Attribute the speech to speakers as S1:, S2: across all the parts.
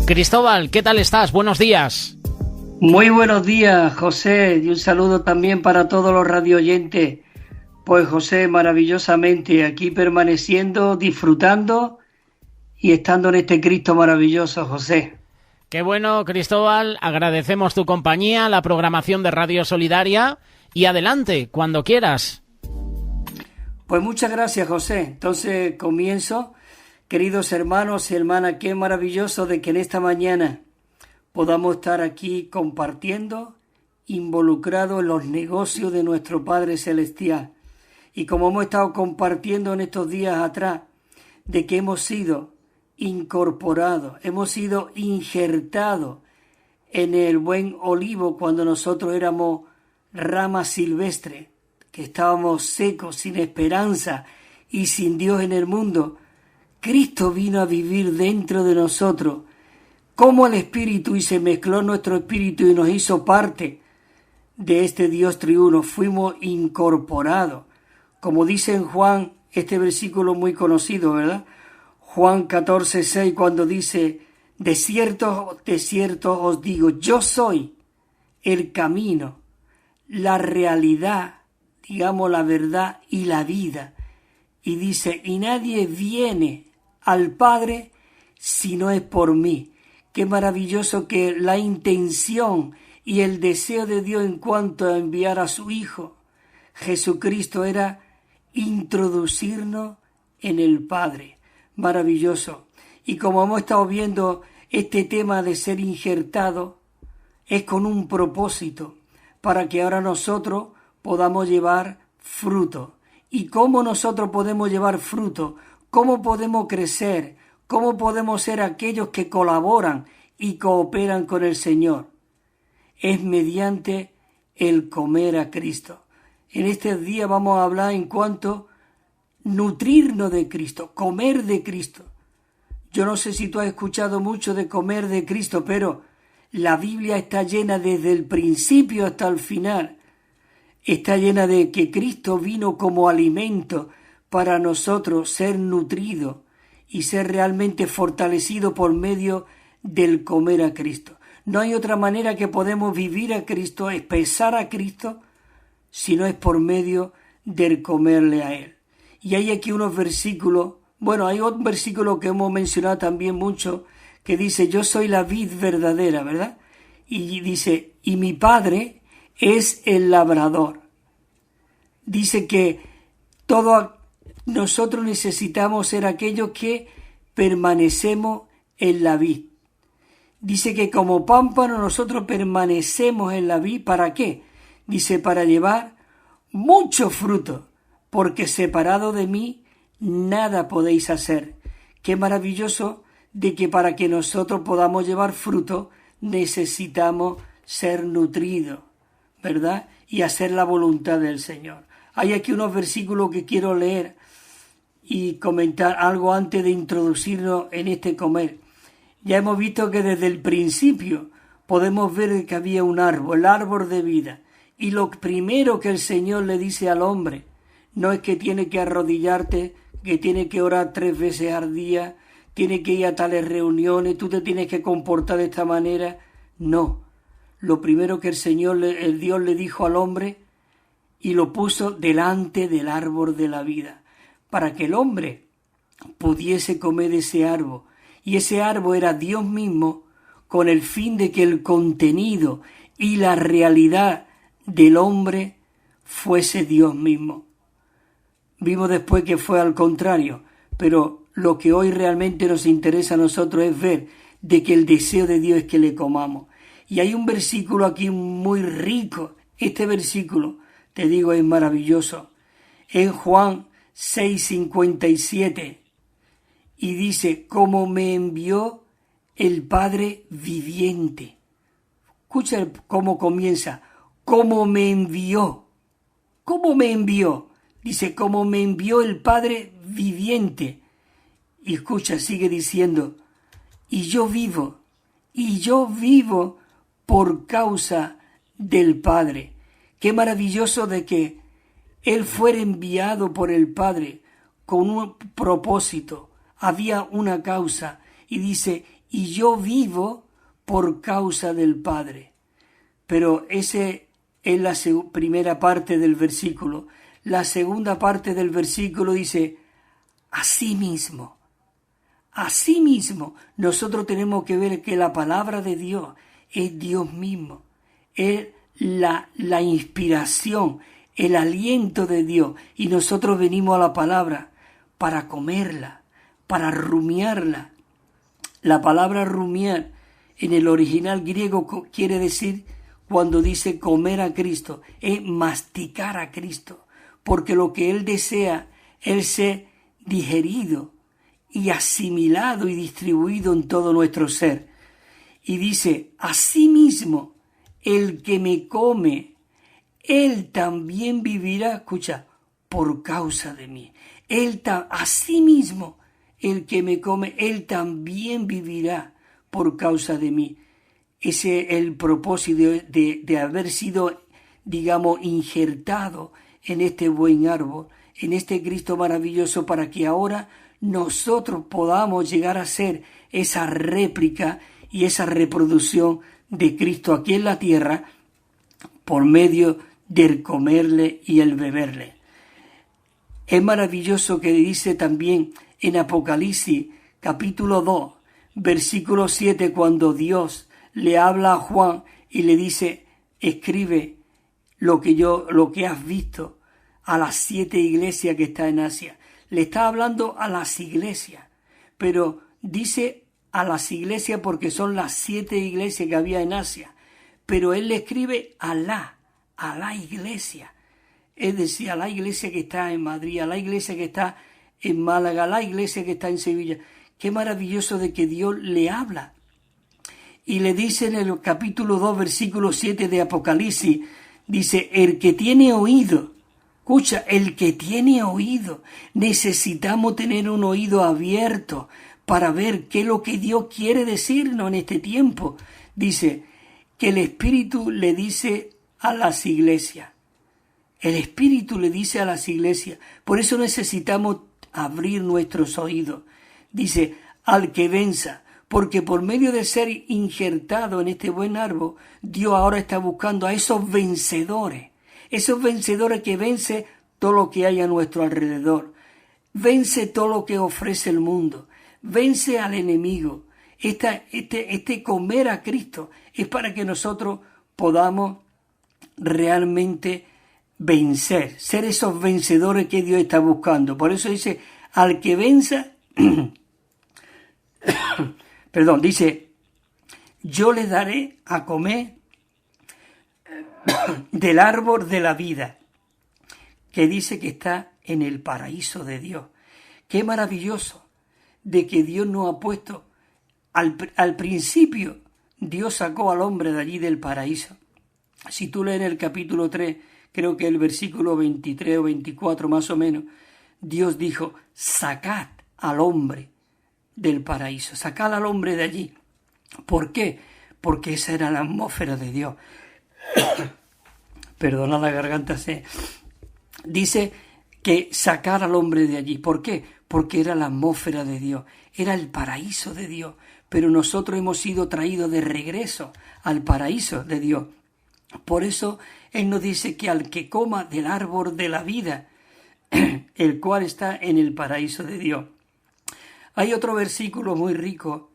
S1: Cristóbal, ¿qué tal estás? Buenos días.
S2: Muy buenos días, José, y un saludo también para todos los radioyentes. Pues José, maravillosamente aquí permaneciendo, disfrutando y estando en este Cristo maravilloso, José.
S1: Qué bueno, Cristóbal, agradecemos tu compañía, la programación de Radio Solidaria y adelante, cuando quieras.
S2: Pues muchas gracias, José. Entonces comienzo. Queridos hermanos y hermanas, qué maravilloso de que en esta mañana podamos estar aquí compartiendo, involucrados en los negocios de nuestro Padre Celestial. Y como hemos estado compartiendo en estos días atrás, de que hemos sido incorporados, hemos sido injertados en el buen olivo cuando nosotros éramos ramas silvestres, que estábamos secos, sin esperanza y sin Dios en el mundo. Cristo vino a vivir dentro de nosotros como el Espíritu y se mezcló nuestro espíritu y nos hizo parte de este Dios triuno. Fuimos incorporados. Como dice en Juan, este versículo muy conocido, ¿verdad? Juan 14:6, cuando dice, de cierto os digo, yo soy el camino, la realidad, digamos la verdad y la vida. Y dice, y nadie viene al Padre si no es por mí. Qué maravilloso que la intención y el deseo de Dios en cuanto a enviar a su Hijo Jesucristo era introducirnos en el Padre. Maravilloso. Y como hemos estado viendo, este tema de ser injertado es con un propósito, para que ahora nosotros podamos llevar fruto. ¿Y cómo nosotros podemos llevar fruto? ¿Cómo podemos crecer? ¿Cómo podemos ser aquellos que colaboran y cooperan con el Señor? Es mediante el comer a Cristo. En este día vamos a hablar en cuanto nutrirnos de Cristo, comer de Cristo. Yo no sé si tú has escuchado mucho de comer de Cristo, pero la Biblia está llena desde el principio hasta el final. Está llena de que Cristo vino como alimento para nosotros ser nutridos y ser realmente fortalecidos por medio del comer a Cristo. No hay otra manera que podemos vivir a Cristo, expresar a Cristo, si no es por medio del comerle a Él. Y hay aquí unos versículos, hay un versículo que hemos mencionado también mucho, que dice, yo soy la vid verdadera, ¿verdad? Y dice, y mi Padre es el labrador. Dice que nosotros necesitamos ser aquellos que permanecemos en la vid. Dice que como pámpano nosotros permanecemos en la vid, ¿para qué? Dice, para llevar mucho fruto, porque separado de mí nada podéis hacer. Qué maravilloso de que para que nosotros podamos llevar fruto necesitamos ser nutridos, ¿verdad? Y hacer la voluntad del Señor. Hay aquí unos versículos que quiero leer y comentar algo antes de introducirnos en este comer. Ya hemos visto que desde el principio podemos ver que había un árbol, el árbol de vida. Y lo primero que el Señor le dice al hombre no es que tiene que arrodillarte, que tiene que orar 3 veces al día, tiene que ir a tales reuniones, tú te tienes que comportar de esta manera. No. Lo primero que el Dios le dijo al hombre y lo puso delante del árbol de la vida, para que el hombre pudiese comer de ese árbol. Y ese árbol era Dios mismo, con el fin de que el contenido y la realidad del hombre fuese Dios mismo. Vimos después que fue al contrario, pero lo que hoy realmente nos interesa a nosotros es ver de que el deseo de Dios es que le comamos. Y hay un versículo aquí muy rico. Este versículo, te digo, es maravilloso. En Juan 6:57, y dice, como me envió el Padre viviente. Escucha cómo comienza. Como me envió. ¿Cómo me envió? Dice, como me envió el Padre viviente. Y escucha, sigue diciendo, y yo vivo por causa del Padre. Qué maravilloso de que Él fuera enviado por el Padre con un propósito. Había una causa. Y dice, y yo vivo por causa del Padre. Pero ese es la primera parte del versículo. La segunda parte del versículo dice, asimismo, nosotros tenemos que ver que la palabra de Dios es Dios mismo, es la inspiración, el aliento de Dios, y nosotros venimos a la palabra para comerla, para rumiarla. La palabra rumiar en el original griego quiere decir, cuando dice comer a Cristo, es masticar a Cristo, porque lo que Él desea es ser digerido y asimilado y distribuido en todo nuestro ser. Y dice, asimismo, el que me come, él también vivirá, escucha, por causa de mí. Asimismo, el que me come, él también vivirá por causa de mí. Ese es el propósito de haber sido, digamos, injertado en este buen árbol, en este Cristo maravilloso, para que ahora nosotros podamos llegar a ser esa réplica y esa reproducción de Cristo aquí en la tierra por medio del comerle y el beberle. Es maravilloso que dice también en Apocalipsis capítulo 2, versículo 7, cuando Dios le habla a Juan y le dice, escribe lo que has visto a las 7 iglesias que está en Asia. Le está hablando a las iglesias, pero dice a las iglesias porque son las 7 iglesias que había en Asia, pero él le escribe a la iglesia, es decir, a la iglesia que está en Madrid, a la iglesia que está en Málaga, a la iglesia que está en Sevilla. Qué maravilloso de que Dios le habla. Y le dice en el capítulo 2, versículo 7 de Apocalipsis, dice, el que tiene oído, escucha, el que tiene oído, necesitamos tener un oído abierto para ver qué es lo que Dios quiere decirnos en este tiempo. Dice que el Espíritu le dice a las iglesias. El Espíritu le dice a las iglesias. Por eso necesitamos abrir nuestros oídos. Dice, al que venza, porque por medio de ser injertado en este buen árbol, Dios ahora está buscando a esos vencedores que vence todo lo que hay a nuestro alrededor, vence todo lo que ofrece el mundo, vence al enemigo. Este comer a Cristo es para que nosotros podamos realmente vencer, ser esos vencedores que Dios está buscando. Por eso dice, al que venza, dice, yo le daré a comer del árbol de la vida, que dice que está en el paraíso de Dios. Qué maravilloso de que Dios nos ha puesto, al principio Dios sacó al hombre de allí del paraíso. Si tú lees en el capítulo 3, creo que el versículo 23 o 24 más o menos, Dios dijo, sacad al hombre del paraíso, sacad al hombre de allí. ¿Por qué? Porque esa era la atmósfera de Dios. Perdona la garganta, dice que sacar al hombre de allí. ¿Por qué? Porque era la atmósfera de Dios, era el paraíso de Dios. Pero nosotros hemos sido traídos de regreso al paraíso de Dios. Por eso Él nos dice que al que coma del árbol de la vida, el cual está en el paraíso de Dios. Hay otro versículo muy rico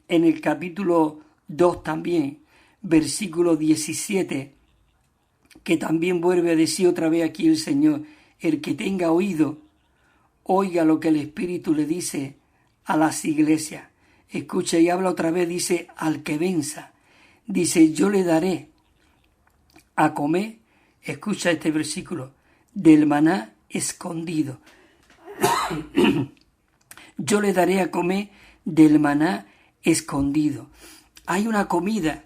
S2: en el capítulo 2 también, versículo 17, que también vuelve a decir otra vez aquí el Señor, el que tenga oído, oiga lo que el Espíritu le dice a las iglesias. Escucha y habla otra vez, dice, al que venza, dice, yo le daré a comer, escucha este versículo, del maná escondido. Yo le daré a comer del maná escondido. Hay una comida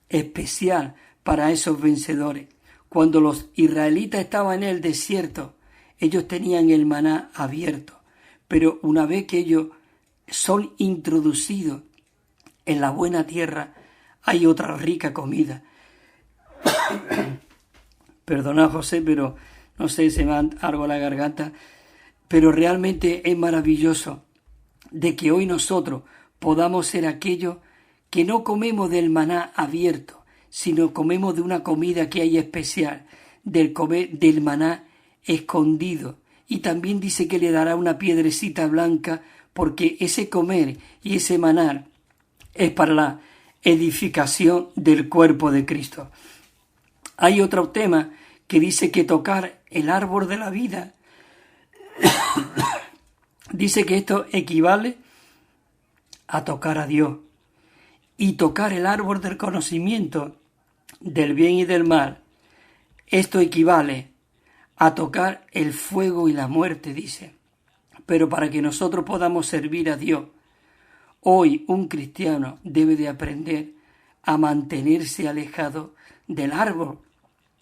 S2: especial para esos vencedores. Cuando los israelitas estaban en el desierto, ellos tenían el maná abierto, pero una vez que ellos son introducidos en la buena tierra, hay otra rica comida. Perdona, José, pero no sé, se me ha algo la garganta, pero realmente es maravilloso de que hoy nosotros podamos ser aquellos que no comemos del maná abierto, sino comemos de una comida que hay especial, del maná escondido. Y también dice que le dará una piedrecita blanca, porque ese comer y ese maná es para la edificación del cuerpo de Cristo. Hay otro tema que dice que tocar el árbol de la vida, dice que esto equivale a tocar a Dios. Y tocar el árbol del conocimiento del bien y del mal, esto equivale a tocar el fuego y la muerte, dice. Pero para que nosotros podamos servir a Dios, hoy un cristiano debe de aprender a mantenerse alejado del árbol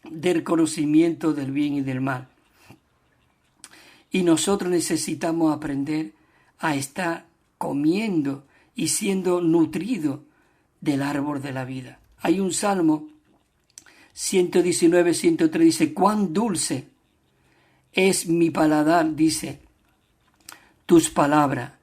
S2: del conocimiento del bien y del mal. Y nosotros necesitamos aprender a estar comiendo y siendo nutrido del árbol de la vida. Hay un Salmo 119, 103, dice: cuán dulce es mi paladar, dice, tus palabras,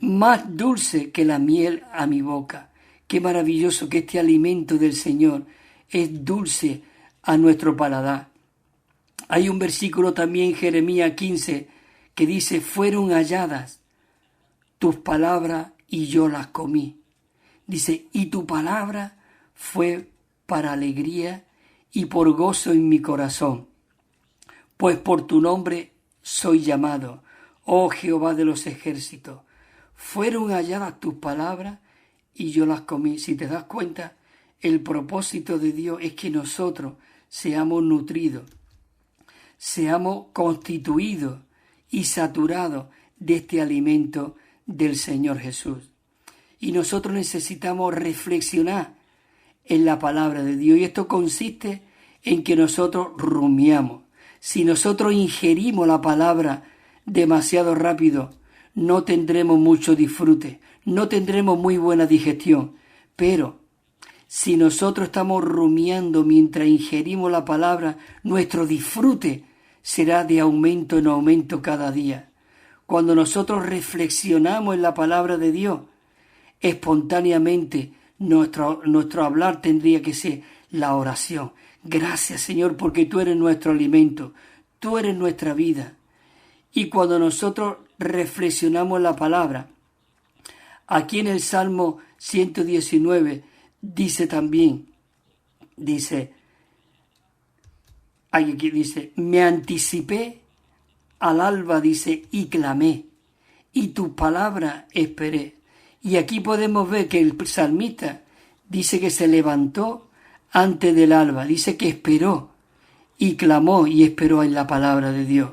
S2: más dulce que la miel a mi boca. Qué maravilloso que este alimento del Señor es dulce a nuestro paladar. Hay un versículo también, Jeremías 15, que dice: fueron halladas tus palabras y yo las comí. Dice: y tu palabra fue para alegría y por gozo en mi corazón, pues por tu nombre soy llamado, oh Jehová de los ejércitos. Fueron halladas tus palabras y yo las comí. Si te das cuenta, el propósito de Dios es que nosotros seamos nutridos, seamos constituidos y saturados de este alimento del Señor Jesús. Y nosotros necesitamos reflexionar en la palabra de Dios. Y esto consiste en que nosotros rumiamos. Si nosotros ingerimos la palabra demasiado rápido, no tendremos mucho disfrute, no tendremos muy buena digestión. Pero si nosotros estamos rumiando mientras ingerimos la palabra, nuestro disfrute será de aumento en aumento cada día. Cuando nosotros reflexionamos en la palabra de Dios, espontáneamente nuestro hablar tendría que ser la oración. Gracias, Señor, porque tú eres nuestro alimento, tú eres nuestra vida. Y cuando nosotros reflexionamos en la palabra, aquí en el Salmo 119 dice también, aquí dice, me anticipé al alba, dice, y clamé, y tu palabra esperé. Y aquí podemos ver que el salmista dice que se levantó antes del alba, dice que esperó y clamó y esperó en la palabra de Dios.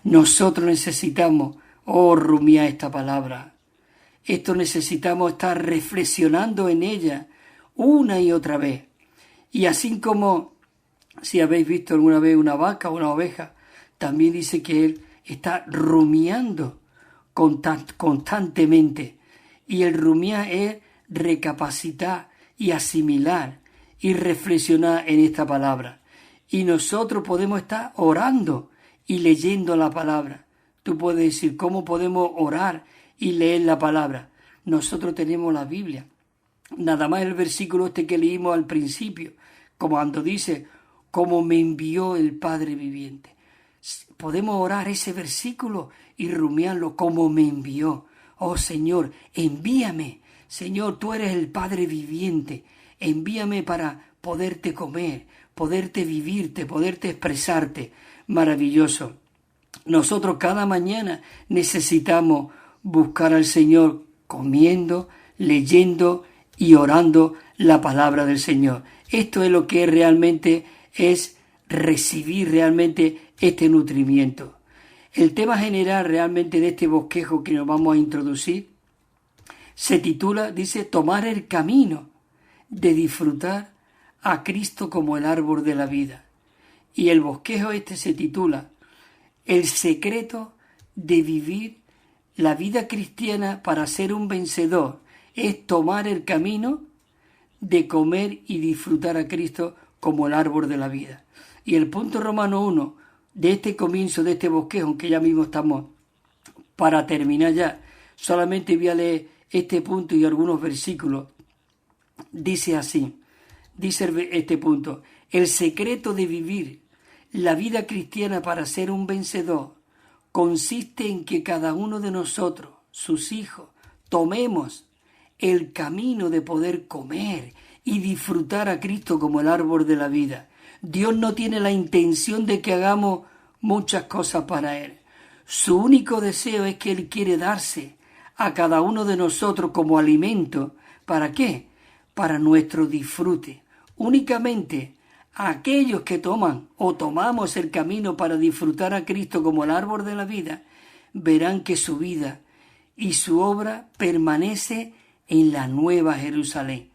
S2: Nosotros necesitamos, rumiar esta palabra. Esto necesitamos estar reflexionando en ella una y otra vez. Y así como si habéis visto alguna vez una vaca o una oveja, también dice que él está rumiando constantemente. Y el rumiar es recapacitar y asimilar y reflexionar en esta palabra. Y nosotros podemos estar orando y leyendo la palabra. Tú puedes decir, ¿cómo podemos orar y leer la palabra? Nosotros tenemos la Biblia. Nada más el versículo este que leímos al principio, como cuando dice, como me envió el Padre viviente. Podemos orar ese versículo y rumiarlo, como me envió. Oh Señor, envíame. Señor, tú eres el Padre viviente. Envíame para poderte comer, poderte vivirte, poderte expresarte. Maravilloso. Nosotros cada mañana necesitamos buscar al Señor comiendo, leyendo y orando la palabra del Señor. Esto es lo que realmente es recibir realmente este nutrimiento. El tema general realmente de este bosquejo que nos vamos a introducir se titula, dice, tomar el camino de disfrutar a Cristo como el árbol de la vida. Y el bosquejo este se titula, el secreto de vivir la vida cristiana para ser un vencedor es tomar el camino de comer y disfrutar a Cristo como el árbol de la vida. Y el punto Romano 1 de este comienzo de este bosquejo, aunque ya mismo estamos para terminar ya, solamente voy a leer este punto y algunos versículos. Dice así, dice este punto: el secreto de vivir la vida cristiana para ser un vencedor consiste en que cada uno de nosotros, sus hijos, tomemos el camino de poder comer y disfrutar a Cristo como el árbol de la vida. Dios no tiene la intención de que hagamos muchas cosas para Él. Su único deseo es que Él quiere darse a cada uno de nosotros como alimento. ¿Para qué? Para nuestro disfrute. Únicamente aquellos que toman o tomamos el camino para disfrutar a Cristo como el árbol de la vida, verán que su vida y su obra permanece en la nueva Jerusalén.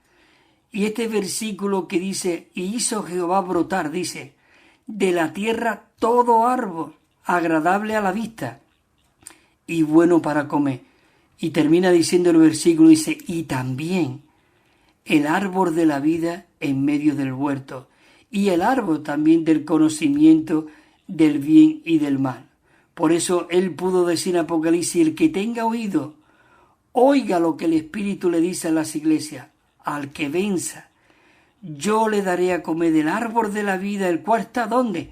S2: Y este versículo que dice, y hizo Jehová brotar, dice, de la tierra todo árbol agradable a la vista y bueno para comer. Y termina diciendo el versículo, dice, y también el árbol de la vida en medio del huerto, y el árbol también del conocimiento del bien y del mal. Por eso él pudo decir en Apocalipsis, el que tenga oído, oiga lo que el Espíritu le dice a las iglesias. Al que venza, yo le daré a comer del árbol de la vida, el cual está ¿dónde?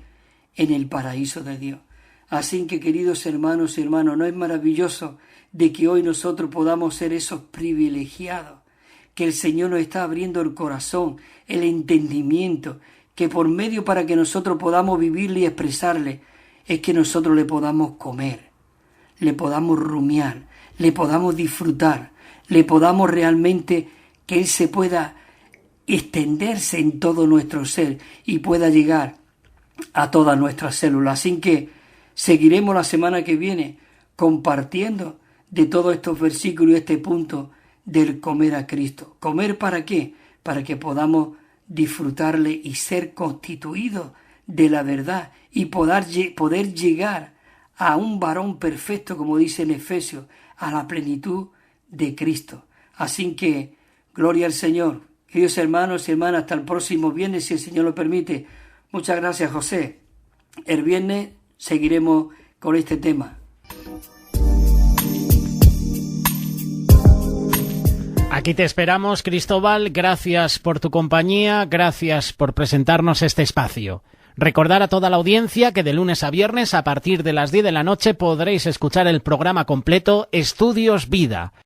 S2: En el paraíso de Dios. Así que, queridos hermanos y hermanas, ¿no es maravilloso de que hoy nosotros podamos ser esos privilegiados? Que el Señor nos está abriendo el corazón, el entendimiento, que por medio para que nosotros podamos vivirle y expresarle, es que nosotros le podamos comer, le podamos rumiar, le podamos disfrutar, le podamos realmente que Él se pueda extenderse en todo nuestro ser y pueda llegar a todas nuestras células. Así que seguiremos la semana que viene compartiendo de todos estos versículos y este punto del comer a Cristo. ¿Comer para qué? Para que podamos disfrutarle y ser constituidos de la verdad y poder llegar a un varón perfecto, como dice en Efesios, a la plenitud de Cristo. Así que, gloria al Señor. Queridos hermanos y hermanas, hasta el próximo viernes, si el Señor lo permite. Muchas gracias, José. El viernes seguiremos con este tema.
S1: Aquí te esperamos, Cristóbal. Gracias por tu compañía, gracias por presentarnos este espacio. Recordar a toda la audiencia que de lunes a viernes a partir de las 10 de la noche podréis escuchar el programa completo Estudios Vida.